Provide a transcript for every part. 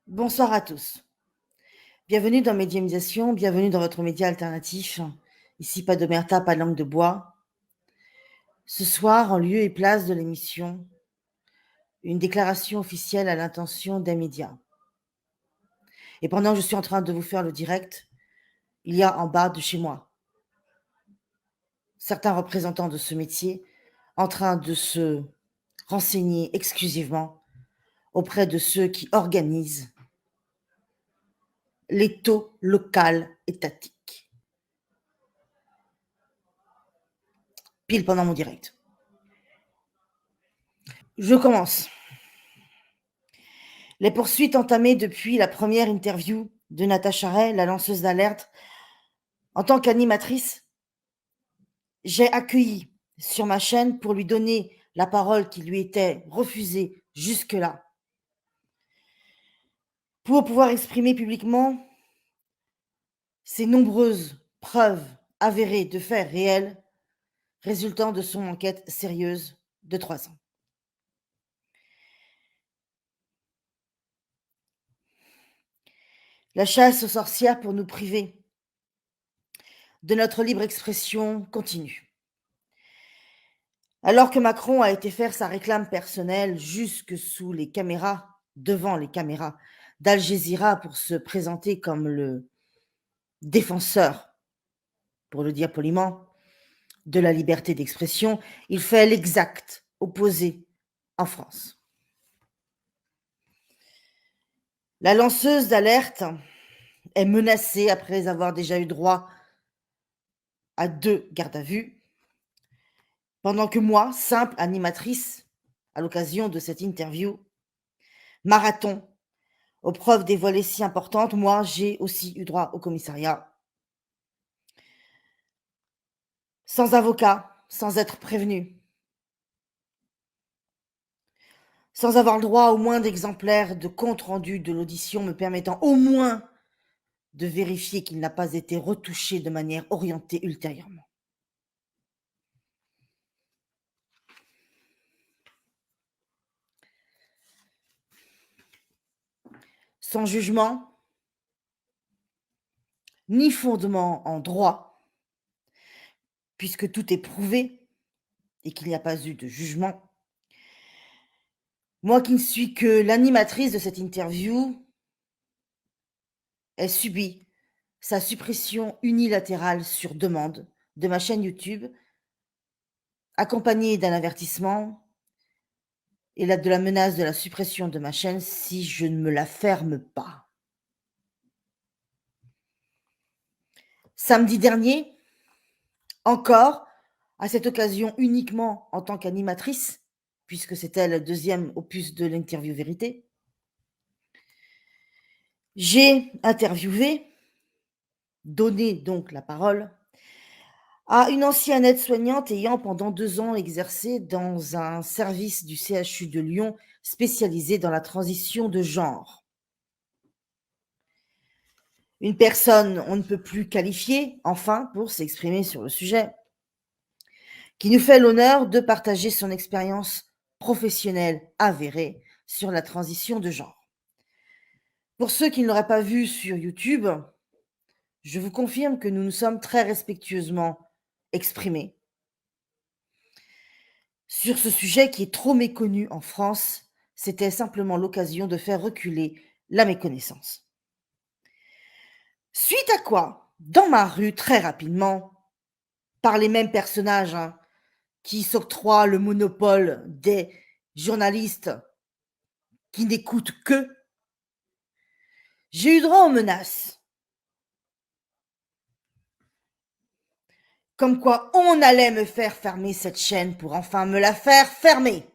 Bonsoir à tous. Bienvenue dans Médiamisation, bienvenue dans votre média alternatif. Ici, pas d'omerta, pas de langue de bois. Ce soir, en lieu et place de l'émission, une déclaration officielle à l'intention des médias. Et pendant que je suis en train de vous faire le direct, il y a en bas de chez moi certains représentants de ce métier en train de se renseigner exclusivement auprès de ceux qui organisent les taux locaux étatiques. Pile pendant mon direct. Je commence. Les poursuites entamées depuis la première interview de Natacha Ray, la lanceuse d'alerte, en tant qu'animatrice, j'ai accueilli sur ma chaîne pour lui donner la parole qui lui était refusée jusque-là, pour pouvoir exprimer publiquement ses nombreuses preuves avérées de faits réels résultant de son enquête sérieuse de 3 ans. La chasse aux sorcières pour nous priver de notre libre expression continue. Alors que Macron a été faire sa réclame personnelle jusque sous les caméras, devant les caméras d'Al Jazeera pour se présenter comme le défenseur, pour le dire poliment, de la liberté d'expression, il fait l'exact opposé en France. La lanceuse d'alerte est menacée après avoir déjà eu droit à 2 gardes à vue, pendant que moi, simple animatrice, à l'occasion de cette interview, marathon, aux preuves dévoilées si importantes, moi, j'ai aussi eu droit au commissariat. Sans avocat, sans être prévenu, sans avoir le droit au moins d'exemplaires de compte-rendu de l'audition me permettant au moins de vérifier qu'il n'a pas été retouché de manière orientée ultérieurement. Sans jugement, ni fondement en droit, puisque tout est prouvé et qu'il n'y a pas eu de jugement. Moi qui ne suis que l'animatrice de cette interview, ai subi sa suppression unilatérale sur demande de ma chaîne YouTube, accompagnée d'un avertissement et de la menace de la suppression de ma chaîne si je ne me la ferme pas. Samedi dernier, encore, à cette occasion uniquement en tant qu'animatrice, puisque c'était le deuxième opus de l'interview vérité, j'ai interviewé, donné donc la parole, à une ancienne aide-soignante ayant pendant 2 ans exercé dans un service du CHU de Lyon spécialisé dans la transition de genre. Une personne on ne peut plus qualifiée, enfin, pour s'exprimer sur le sujet, qui nous fait l'honneur de partager son expérience professionnelle avérée sur la transition de genre. Pour ceux qui ne l'auraient pas vu sur YouTube, je vous confirme que nous nous sommes très respectueusement exprimés sur ce sujet qui est trop méconnu en France. C'était simplement l'occasion de faire reculer la méconnaissance. Suite à quoi, dans ma rue, très rapidement, par les mêmes personnages qui s'octroient le monopole des journalistes qui n'écoutent que, j'ai eu droit aux menaces. Comme quoi on allait me faire fermer cette chaîne pour enfin me la faire fermer.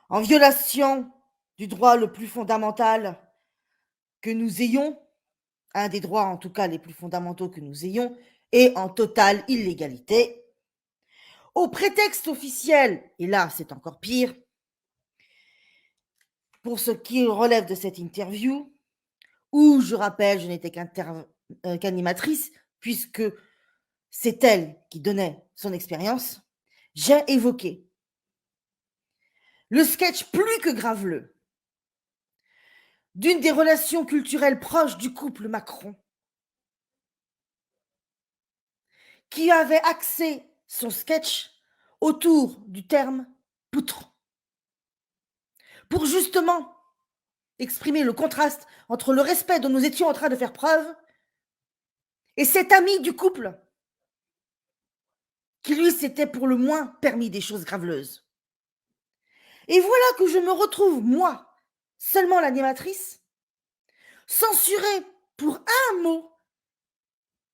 En violation du droit le plus fondamental que nous ayons, un des droits en tout cas les plus fondamentaux que nous ayons, et en totale illégalité, au prétexte officiel, et là c'est encore pire, pour ce qui relève de cette interview, où je rappelle, je n'étais qu'animatrice, puisque c'est elle qui donnait son expérience, j'ai évoqué le sketch plus que graveleux d'une des relations culturelles proches du couple Macron, qui avait axé son sketch autour du terme poutre, pour justement exprimer le contraste entre le respect dont nous étions en train de faire preuve et cet ami du couple qui, lui, s'était pour le moins permis des choses graveleuses. Et voilà que je me retrouve, moi, seulement l'animatrice, censurée pour un mot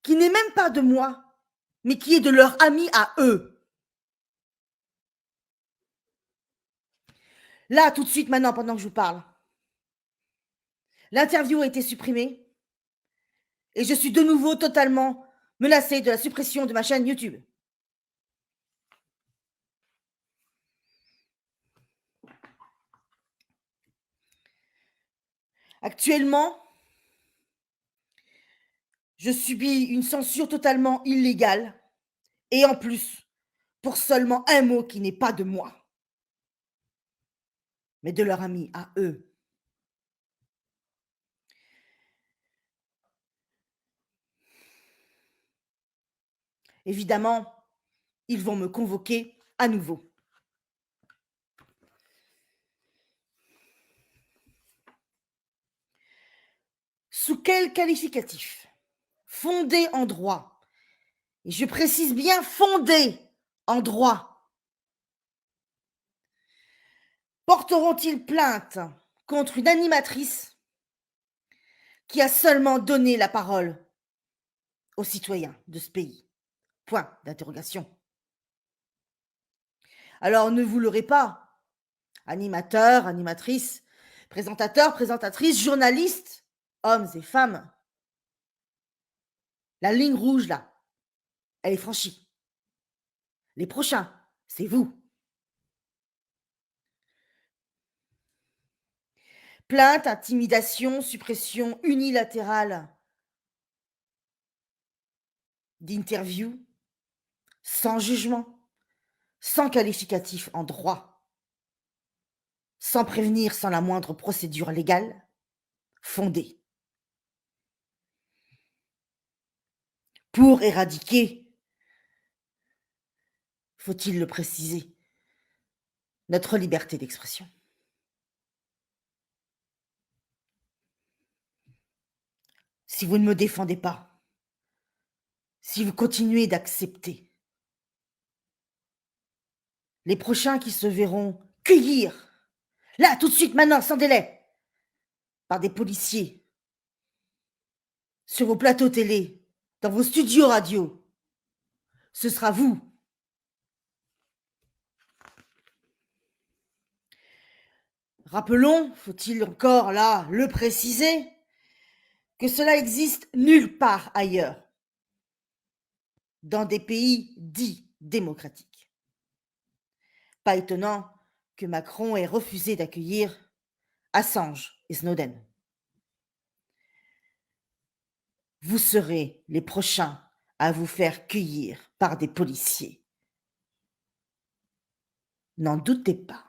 qui n'est même pas de moi, mais qui est de leur ami à eux. Là, tout de suite, maintenant, pendant que je vous parle, l'interview a été supprimée et je suis de nouveau totalement menacée de la suppression de ma chaîne YouTube. Actuellement, je subis une censure totalement illégale et en plus, pour seulement un mot qui n'est pas de moi, mais de leur ami à eux. Évidemment, ils vont me convoquer à nouveau. Sous quel qualificatif? Fondé en droit. Et je précise bien fondé en droit. Porteront-ils plainte contre une animatrice qui a seulement donné la parole aux citoyens de ce pays? Point d'interrogation. Alors ne vous leurrez pas, animateurs, animatrices, présentateurs, présentatrices, journalistes, hommes et femmes. La ligne rouge, là, elle est franchie. Les prochains, c'est vous. Plainte, intimidation, suppression unilatérale d'interviews, sans jugement, sans qualificatif en droit, sans prévenir, sans la moindre procédure légale, fondée. Pour éradiquer, faut-il le préciser, notre liberté d'expression. Si vous ne me défendez pas, si vous continuez d'accepter, les prochains qui se verront cueillir, là, tout de suite, maintenant, sans délai, par des policiers, sur vos plateaux télé, dans vos studios radio, ce sera vous. Rappelons, faut-il encore là le préciser, que cela existe nulle part ailleurs, dans des pays dits démocratiques. Pas étonnant que Macron ait refusé d'accueillir Assange et Snowden. Vous serez les prochains à vous faire cueillir par des policiers. N'en doutez pas.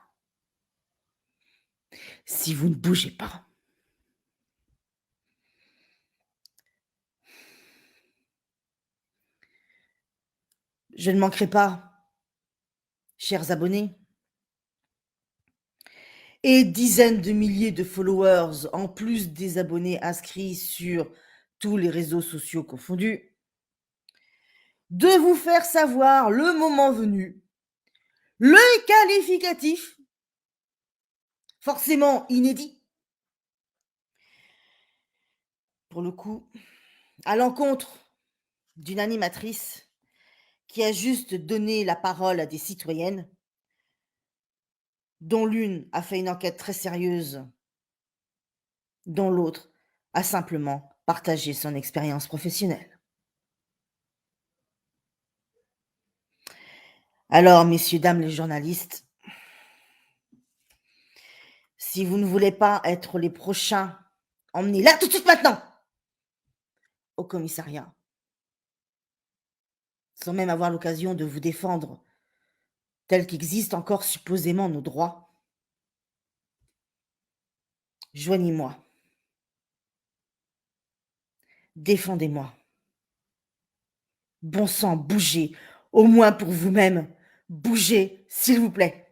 Si vous ne bougez pas. Je ne manquerai pas, chers abonnés, et dizaines de milliers de followers, en plus des abonnés inscrits sur tous les réseaux sociaux confondus, de vous faire savoir le moment venu, le qualificatif, forcément inédit, pour le coup, à l'encontre d'une animatrice qui a juste donné la parole à des citoyennes, dont l'une a fait une enquête très sérieuse, dont l'autre a simplement partagé son expérience professionnelle. Alors, messieurs, dames les journalistes, si vous ne voulez pas être les prochains, emmenez là tout de suite maintenant au commissariat, sans même avoir l'occasion de vous défendre, tels qu'existent encore supposément nos droits. Joignez-moi. Défendez-moi. Bon sang, bougez, au moins pour vous-même. Bougez, s'il vous plaît.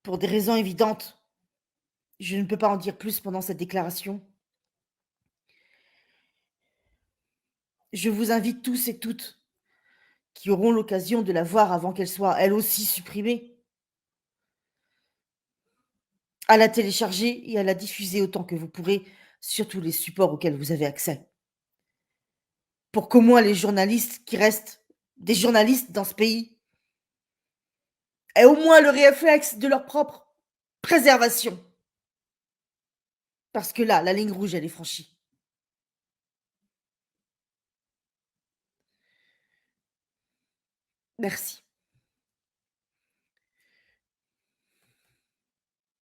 Pour des raisons évidentes, je ne peux pas en dire plus pendant cette déclaration. Je vous invite tous et toutes qui auront l'occasion de la voir avant qu'elle soit elle aussi supprimée, à la télécharger et à la diffuser autant que vous pourrez sur tous les supports auxquels vous avez accès. Pour qu'au moins les journalistes qui restent des journalistes dans ce pays aient au moins le réflexe de leur propre préservation. Parce que là, la ligne rouge, elle est franchie. Merci.